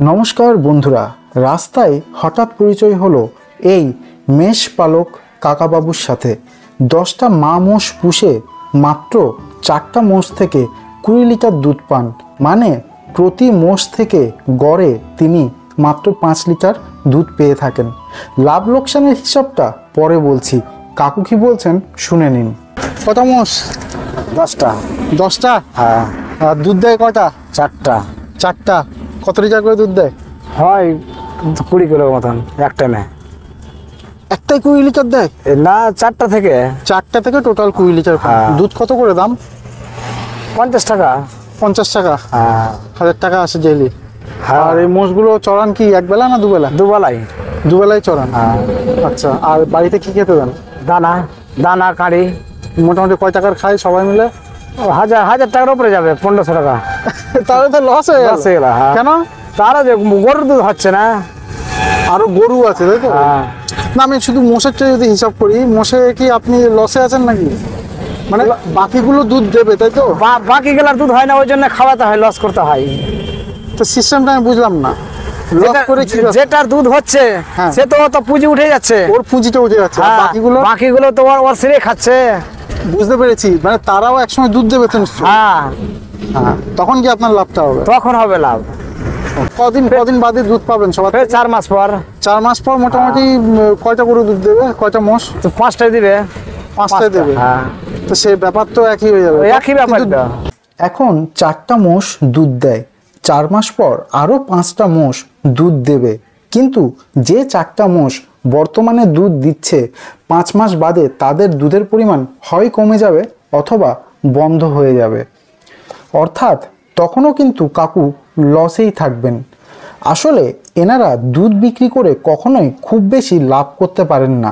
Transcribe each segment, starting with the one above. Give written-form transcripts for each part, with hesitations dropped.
নমস্কার বন্ধুরা, রাস্তায় হঠাৎ পরিচয় হলো এই মেষ পালক কাকাবাবুর সাথে। 10টা মা মোষ পুষে মাত্র 4টা মোষ থেকে 20 লিটার দুধ পান, মানে প্রতি মোষ থেকে গড়ে তিনি মাত্র 5 লিটার দুধ পেয়ে থাকেন। লাভ লোকসানের হিসাবটা পরে বলছি, কাকু কি বলছেন শুনে নিন। কটা মোষ? 10টা। 10টা? হ্যাঁ। আর দুধ দেয় কটা? 4টা। 4টা। কত লিটার করে দুধ দেয়? হয় 20 কিলো মতন এক টাইমে। একটাই 20 লিটার দেয়? না, 4টা থেকে। 4টা থেকে টোটাল 20 লিটার। দুধ কত করে দাম? 50 টাকা। 50 টাকা? হ্যাঁ। 1000 টাকা আসে ডেইলি। হ্যাঁ। আর এই মোষগুলো চড়ান কি একবেলা না দুবেলা? দুবেলাই। দুবেলায় চড়ান? হ্যাঁ। আচ্ছা, আর বাড়িতে কি খেতে দেন? দানা দানা কাঁড়ি। মোটামুটি কয় টাকার খায় সবাই মিলে? হাজার টাকার উপরে যাবে, 1500 টাকা। তাহলে তো লস হয়ে গেল। হ্যাঁ। কেন? তারা যে গরুর দুধ হচ্ছে না। আরো গরু আছে তাই তো? হ্যাঁ। না, আমি শুধু মোষেরটা যদি হিসাব করি, মোষে কি আপনি লসে আছেন নাকি? মানে বাকিগুলো দুধ দেবে তাই তো? বাকি গেলার দুধ হয় না, ওই জন্য খাওয়াতে হয়, লস করতে হয়। তো সিস্টেমটা আমি বুঝলাম না। যেটার দুধ হচ্ছে সে তো পুঁজি উঠে যাচ্ছে, ওর পুঁজিটা উঠে যাচ্ছে। বাকিগুলো তো ওর সিরে খাচ্ছে। বুঝতে পেরেছি, মানে তারাও একসময় দুধ দেবে তো নিশ্চয়ই। হ্যাঁ। তখন কি আপনার লাভটা হবে? তখন হবে লাভ। কদিন বাদে দুধ পাবেন সবার? 4 মাস পর। 4 মাস পর মোটামুটি কয়টা গরু দুধ দেবে? কয়টা মোষ? তো 5টাই দিবে। 5টাই দেবে? হ্যাঁ। তো সেই ব্যাপার তো একই হয়ে যাবে। একই ব্যাপার। এখন 4টা মোষ দুধ দেয়, 4 মাস পর আরো 5টা মোষ দুধ দেবে, কিন্তু যে 4টা মোষ বর্তমানে দুধ দিচ্ছে 5 মাস বাদে তাদের দুধের পরিমাণ হয় কমে যাবে অথবা বন্ধ হয়ে যাবে। অর্থাৎ তখনও কিন্তু কাকু লসেই থাকবেন। আসলে এনারা দুধ বিক্রি করে কখনোই খুব বেশি লাভ করতে পারেন না।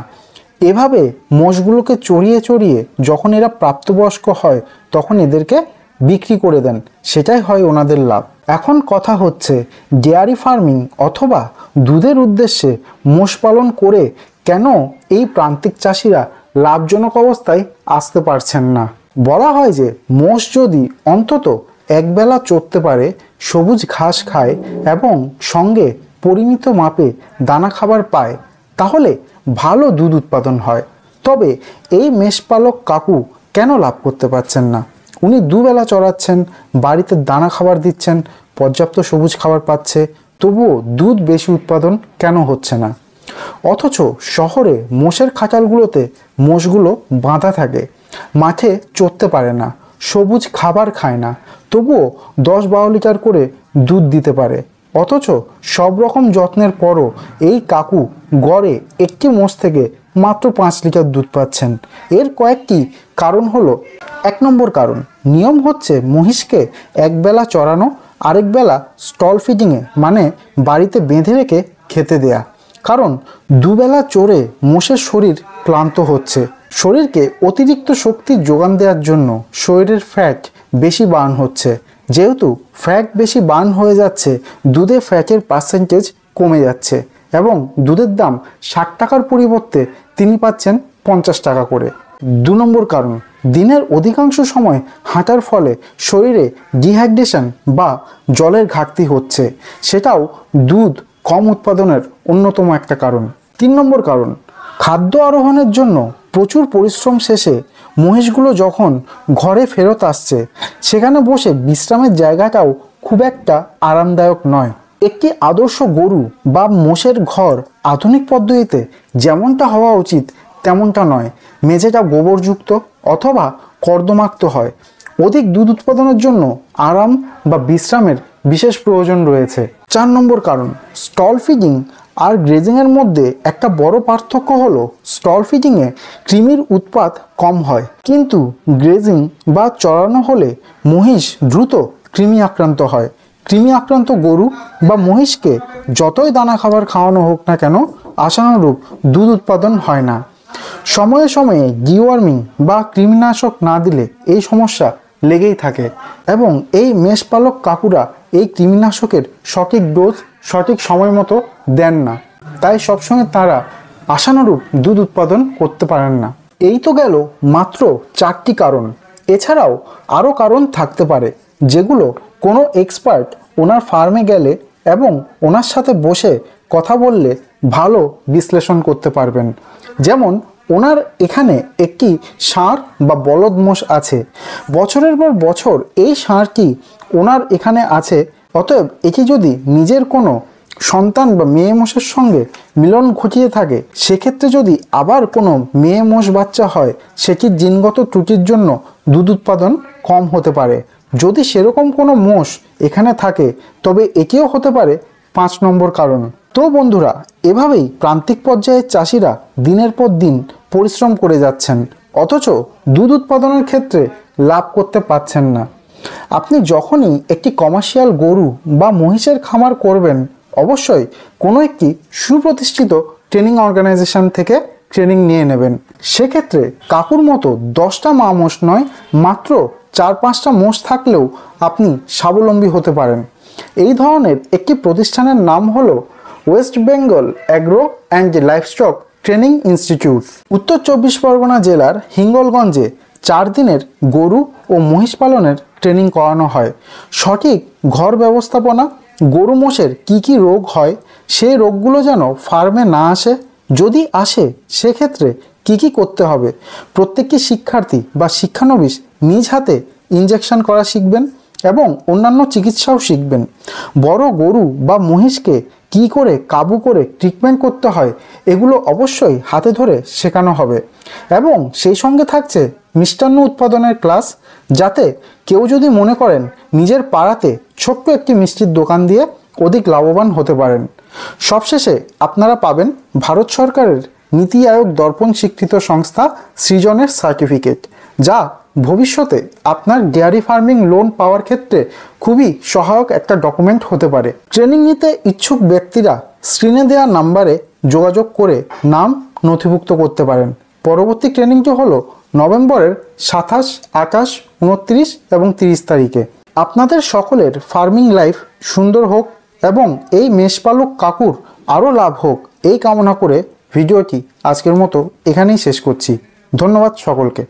এভাবে মোষগুলোকে চড়িয়ে চড়িয়ে যখন এরা প্রাপ্তবয়স্ক হয় তখন এদেরকে বিক্রি করে দেন, সেটাই হয় ওনাদের লাভ। এখন কথা হচ্ছে, ডেয়ারি ফার্মিং অথবা দুধের উদ্দেশ্যে মোষ পালন করে কেন এই প্রান্তিক চাষিরা লাভজনক অবস্থায় আসতে পারছেন না? বলা হয় যে মোষ যদি অন্তত একবেলা চড়তে পারে, সবুজ ঘাস খায় এবং সঙ্গে পরিমিত মাপে দানা খাবার পায়, তাহলে ভালো দুধ উৎপাদন হয়। তবে এই মেষপালক কাকু কেন লাভ করতে পারছেন না? উনি দুবেলা চড়াচ্ছেন, বাড়িতে দানা খাবার দিচ্ছেন, পর্যাপ্ত সবুজ খাবার পাচ্ছে, তবুও দুধ বেশি উৎপাদন কেন হচ্ছে না? অথচ শহরে মোষের খাঁচালগুলোতে মোষগুলো বাঁধা থাকে, মাঠে চড়তে পারে না, সবুজ খাবার খায় না, তবুও 10-12 লিটার করে দুধ দিতে পারে। অথচ সব রকম যত্নের পরও এই কাকু গড়ে একটি মোষ থেকে মাত্র 5 লিটার দুধ পাচ্ছেন। এর কয়েকটি কারণ হলো, 1 নম্বর কারণ, নিয়ম হচ্ছে মহিষকে একবেলা চড়ানো, আরেক বেলা স্টল ফিডিংয়ে মানে বাড়িতে বেঁধে রেখে খেতে দেয়া। কারণ দুবেলা চড়ে মোষের শরীর ক্লান্ত হচ্ছে। শরীরকে অতিরিক্ত শক্তির যোগান দেওয়ার জন্য শরীরের ফ্যাট বেশি বার্ন হচ্ছে। যেহেতু ফ্যাট বেশি বার্ন হয়ে যাচ্ছে, দুধে ফ্যাটের পার্সেন্টেজ কমে যাচ্ছে এবং দুধের দাম 60 টাকার পরিবর্তে তিনি পাচ্ছেন 50 টাকা করে। 2 নম্বর কারণ, দিনের অধিকাংশ সময় হাঁটার ফলে শরীরে ডিহাইড্রেশন বা জলের ঘাটতি হচ্ছে, সেটাও দুধ কম উৎপাদনের অন্যতম একটা কারণ। 3 নম্বর কারণ, খাদ্য আরোহণের জন্য প্রচুর পরিশ্রম শেষে মহিষগুলো যখন ঘরে ফেরত আসছে, সেখানে বসে বিশ্রামের জায়গাটাও খুব একটা আরামদায়ক নয়। একটি আদর্শ গরু বা মোষের ঘর আধুনিক পদ্ধতিতে যেমনটা হওয়া উচিত তেমনটা নয়। মেঝেটা গোবরযুক্ত অথবা কর্দমাক্ত হয়। অধিক দুধ উৎপাদনের জন্য আরাম বা বিশ্রামের বিশেষ প্রয়োজন রয়েছে। 4 নম্বর কারণ, স্টল ফিডিং আর গ্রেজিংয়ের মধ্যে একটা বড় পার্থক্য হলো, স্টল ফিডিংয়ে কৃমির উৎপাত কম হয়, কিন্তু গ্রেজিং বা চড়ানো হলে মহিষ দ্রুত কৃমি আক্রান্ত হয়। কৃমি আক্রান্ত গরু বা মহিষকে যতই দানা খাবার খাওয়ানো হোক না কেন, আশানুরূপ দুধ উৎপাদন হয় না। সময়ে সময়ে ডিওয়ার্মিং বা কৃমিনাশক না দিলে এই সমস্যা লেগেই থাকে এবং এই মেষপালক কাকুরা এই কৃমিনাশকের সঠিক ডোজ সঠিক সময় মতো দেন না, তাই সবসময় তারা আশানুরূপ দুধ উৎপাদন করতে পারেন না। এই তো গেল মাত্র 4টি কারণ। এছাড়াও আরও কারণ থাকতে পারে, যেগুলো কোনো এক্সপার্ট ওনার ফার্মে গেলে এবং ওনার সাথে বসে কথা বললে ভালো বিশ্লেষণ করতে পারবেন। যেমন ওনার এখানে একটি ষাঁড় বা বলদ মোষ আছে, বছরের পর বছর এই ষাঁড়টি ওনার এখানে আছে। অতএব এটি যদি নিজের কোনো সন্তান বা মেয়ে মোষের সঙ্গে মিলন ঘটিয়ে থাকে, সেক্ষেত্রে যদি আবার কোনো মেয়ে মোষ বাচ্চা হয়, সেটির জিনগত ত্রুটির জন্য দুধ উৎপাদন কম হতে পারে। যদি সেরকম কোনো মোষ এখানে থাকে তবে এটিও হতে পারে 5 নম্বর কারণ। তো বন্ধুরা, এভাবেই প্রান্তিক পর্যায়ের চাষিরা দিনের পর দিন পরিশ্রম করে যাচ্ছেন, অথচ দুধ উৎপাদনের ক্ষেত্রে লাভ করতে পারছেন না। আপনি যখনই একটি কমার্শিয়াল গরু বা মহিষের খামার করবেন, অবশ্যই কোনো একটি সুপ্রতিষ্ঠিত ট্রেনিং অর্গানাইজেশন থেকে ট্রেনিং নিয়ে নেবেন। সেক্ষেত্রে কাকুর মতো 10টা মা মোষ নয়, মাত্র 4-5টা মোষ থাকলেও আপনি স্বাবলম্বী হতে পারেন। এই ধরনের একটি প্রতিষ্ঠানের নাম হলো West Bengal agro and livestock training institute. উত্তর 24 পরগনা জেলার হিঙ্গলগঞ্জে 4 দিনের গরু ও মহিষ পালনের ট্রেনিং করানো হয়। সঠিক ঘর ব্যবস্থাপনা, গরু মোষের কী কী রোগ হয়, সেই রোগগুলো যেন ফার্মে না আসে, যদি আসে সেক্ষেত্রে কী কী করতে হবে। প্রত্যেকটি শিক্ষার্থী বা শিক্ষানবিশ নিজ হাতে ইনজেকশন করা শিখবেন এবং অন্যান্য চিকিৎসাও শিখবেন। বড় গরু বা মহিষকে কী করে কাবু করে ট্রিটমেন্ট করতে হয়, এগুলো অবশ্যই হাতে ধরে শেখানো হবে। এবং সেই সঙ্গে থাকছে মিষ্টান্ন উৎপাদনের ক্লাস, যাতে কেউ যদি মনে করেন নিজের পাড়াতে ছোট্ট একটি মিষ্টির দোকান দিয়ে অধিক লাভবান হতে পারেন। সবশেষে আপনারা পাবেন ভারত সরকারের নীতি আয়োগ দর্পণ স্বীকৃত সংস্থা সৃজনের সার্টিফিকেট, যা ভবিষ্যতে আপনার ডেয়ারি ফার্মিং লোন পাওয়ার ক্ষেত্রে খুবই সহায়ক একটা ডকুমেন্ট হতে পারে। ট্রেনিং নিতে ইচ্ছুক ব্যক্তিরা স্ক্রিনে দেওয়া নাম্বারে যোগাযোগ করে নাম নথিভুক্ত করতে পারেন। পরবর্তী ট্রেনিংটি হলো নভেম্বরের 27, 28, 29 এবং 30 তারিখে। আপনাদের সকলের ফার্মিং লাইফ সুন্দর হোক এবং এই মেষপালক কাকুর আরও লাভ হোক, এই কামনা করে ভিডিওটি আজকের মতো এখানেই শেষ করছি। ধন্যবাদ সকলকে।